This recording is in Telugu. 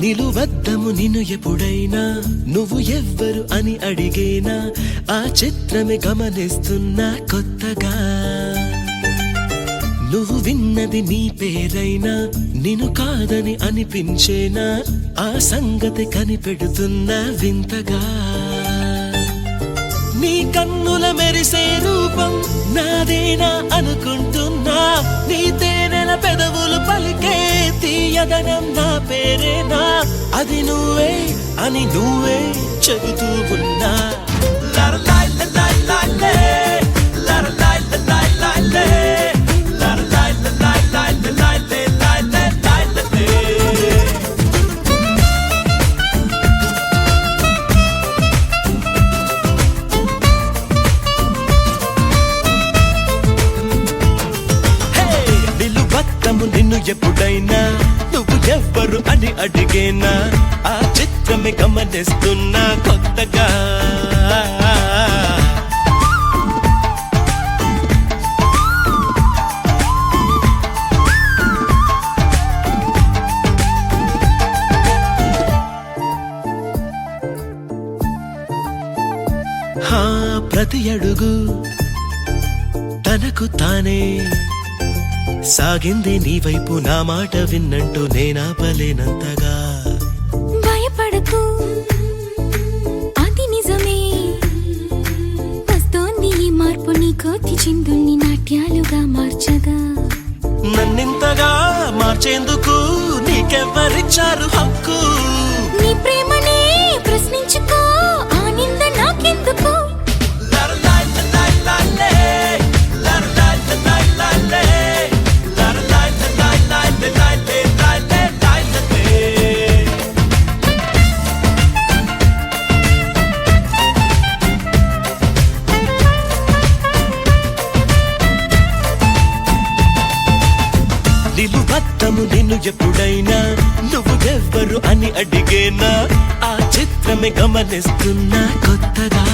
నిలువద్దము నిన్ను ఎప్పుడైనా నువ్వు ఎవ్వరు అని అడిగేనా ఆ చిత్రమే గమనిస్తున్నా కొత్తగా నువ్వు విన్నది నీ పేరైనా నిన్ను కాదని అనిపించేనా ఆ సంగతి కనిపెడుతున్నా వింతగా నీ కన్నుల మెరిసే రూపం నాదేనా అనుకుంటున్నా నీ తేనెల పెదవులు పలికే తీయదనం నా పేరేనా అది నువ్వే అని నువ్వే చెబుతూ ఉన్నా నిన్ను ఎప్పుడైనా నువ్వు ఎవ్వరు అని అడిగేనా ఆ చిత్రమే గమనిస్తున్నా కొత్తగా ప్రతి అడుగు తనకు తానే సాగింది నీ వైపు నా మాట విన్నంటూ నేనాపలేనంతగా భయపడకు అది నిజమే వస్తోంది ఈ మార్పు నీ కోతి చిందుల్ని నాట్యాలుగా మార్చగా నన్నింతగా మార్చేందుకు నీకెవ్వరిచ్చారు హక్కు నీ ప్రేమనే ప్రశ్నించుకో ఆ నింద నాకెందుకు నిలువద్దము నిన్ను ఎప్పుడైనా నువ్వు ఎవ్వరు అని అడిగేనా ఆ చిత్రమే గమనిస్తున్నా కొత్తగా